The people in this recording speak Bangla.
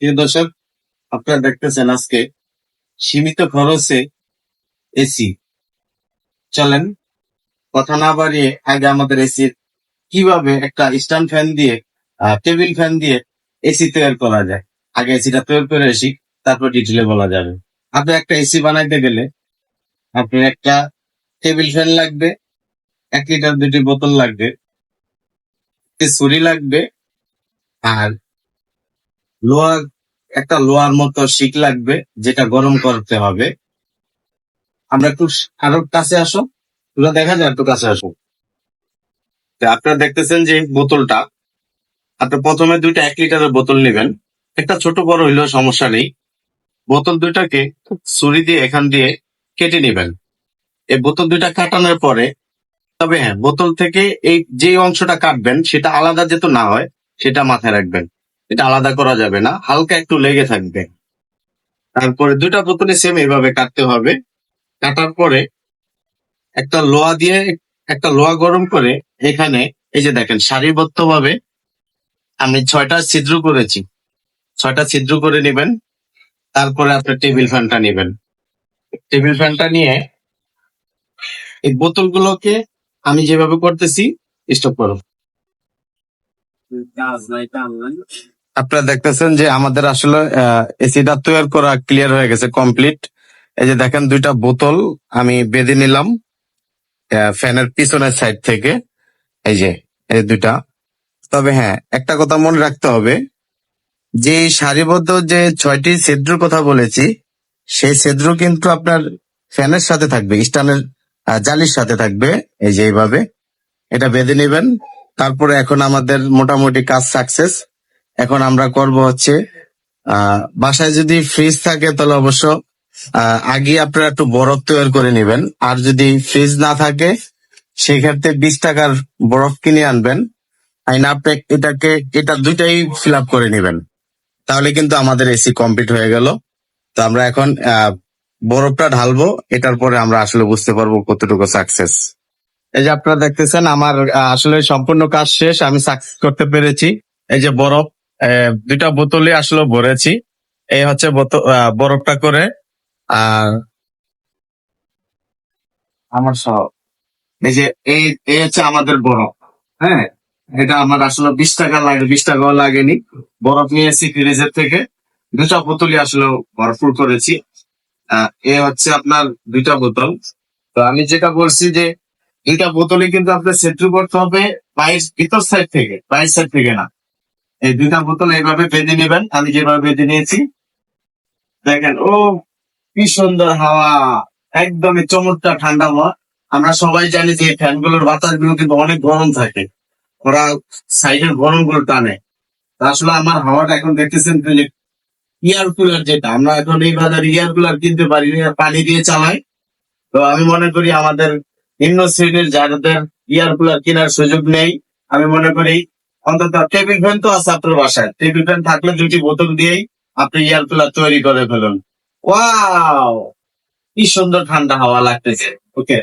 প্রিয় দর্শক, আপনারা দেখতেছেন আজকে সীমিত খরচে এসি। চলেন কথা না বাড়িয়ে আগে আমাদের এসির কিভাবে একটা স্ট্যান্ড ফ্যান দিয়ে টেবিল ফ্যান দিয়ে এসি তৈরি করা যায়, আগে এসিটা তৈরি করে আসি, তারপর ডিটেলে বলা যাবে। আপনি একটা এসি বানাইতে গেলে আপনার একটা টেবিল ফ্যান লাগবে, 1 লিটার 2টি বোতল লাগবে, একটি ছুরি লাগবে, আর লোহার লোহার মতো শিক লাগবে, যেটা গরম করতে হবে। আমরা একটু আরো কাছে আসো, তোরা দেখা যায়, একটু কাছে আসো। তো আপনারা দেখতেছেন যে বোতলটা, আপনি প্রথমে 2টা 1 লিটারের বোতল নেবেন। একটা ছোট বড় হইলেও সমস্যা নেই। বোতল 2টাকে ছুরি দিয়ে এখান দিয়ে কেটে নেবেন। এই বোতল 2টা কাটানোর পরে, তবে হ্যাঁ, বোতল থেকে এই যে অংশটা কাটবেন সেটা আলাদা যেহেতু না হয়, সেটা মাথায় রাখবেন। এটা আলাদা করা যাবে না, হালকা একটু লেগে থাকবে। তারপরে 2টা বোতলে সেম এইভাবে কাটতে হবে। কাটার পরে একটা লোহা গরম করে এখানে, এই যে দেখেন, সারিবদ্ধভাবে আমি 6টা ছিদ্র করেছি। 6টা ছিদ্র করে নেবেন। তারপরে আপনার টেবিল ফ্যানটা নেবেন। টেবিল ফ্যানটা নিয়ে এই বোতলগুলোকে আমি যেভাবে করতেছি, স্টপ করো। আপনারা দেখতেছেন যে আমাদের আসলে এসিটা তৈরি করা ক্লিয়ার হয়ে গেছে, কমপ্লিট। এই যে দেখেন, 2টা বোতল আমি বেঁধে নিলাম ফ্যানের পিছনের সাইড থেকে। এই যে এই 2টা। তবে হ্যাঁ, একটা কথা মনে রাখতে হবে, যে সারিবদ্ধ যে 6টি ছিদ্র কথা বলেছি, সেই ছিদ্র কিন্তু আপনার ফ্যানের সাথে থাকবে, স্ট্যান্ডের জালির সাথে থাকবে। এই যে এইভাবে এটা বেঁধে নেবেন। তারপরে এখন আমাদের মোটামুটি কাজ সাকসেস। এখন আমরা করব হচ্ছে, বাসায় যদি ফ্রিজ থাকে তাহলে অবশ্য আগে আপনারা একটু বরফ তৈরি করে নেবেন। আর যদি ফ্রিজ না থাকে, সেক্ষেত্রে 20 টাকার বরফ কিনে আনবেন। আইন আপনি এটা 2টাই ফিল আপ করে নেবেন। তাহলে কিন্তু আমাদের এসি কমপ্লিট হয়ে গেল। তো আমরা এখন বরফটা ঢালবো, এটার পরে আমরা আসলে বুঝতে পারবো কতটুকু সাকসেস। এই যে আপনারা দেখতেছেন আমার আসলে সম্পূর্ণ কাজ শেষ, আমি সাকসেস করতে পেরেছি। এই যে বরফ 2টা বোতলে আসলে ভরেছি। এই হচ্ছে বরফটা করে। আর আমার সব, এই যে এই হচ্ছে আমাদের বরফ। হ্যাঁ, এটা আমার আসলে 20 টাকা লাগে, 20 টাকাও লাগেনি। বরফ নিয়েছি ফ্রিজের থেকে, 2টা বোতলই আসলে ভরপুর করেছি। এ হচ্ছে আপনার 2টা বোতল। তো আমি যেটা বলছি যে 2টা বোতলই কিন্তু আপনার সেট্রু করতে হবে বাইরের ভিতর সাইড থেকে, বাইরের সাইড থেকে না। এই 2টা বোতল এইভাবে বেঁধে নেবেন, আমি যেভাবে বেঁধে নিয়েছি। দেখেন, ও কি সুন্দর হাওয়া, একদমই চমৎকার ঠান্ডা হাওয়া। আমরা সবাই জানি যে ফ্যান গুলোর বাতাস গুলো কিন্তু অনেক গরম থাকে, ওরা সাইডের গরম গুলো টানে। তা আসলে আমার হাওয়াটা এখন দেখতেছেন যে এয়ার কুলার, যেটা আমরা এখন এই বাজারে এয়ার কুলার কিনতে পারি না, পানি দিয়ে চালাই। তো আমি মনে করি আমাদের নিম্ন শ্রেণীর যাদের এয়ার কুলার কেনার সুযোগ নেই, আমি মনে করি অন্তত টেবিল ফ্যান তো আছে আপনার বাসায়, টেবিল ফ্যান থাকলে 2টি বোতল দিয়েই আপনি এয়ার কুলার তৈরি করে ফেলুন। ওয়াও, কি সুন্দর ঠান্ডা হাওয়া লাগতেছে। ওকে।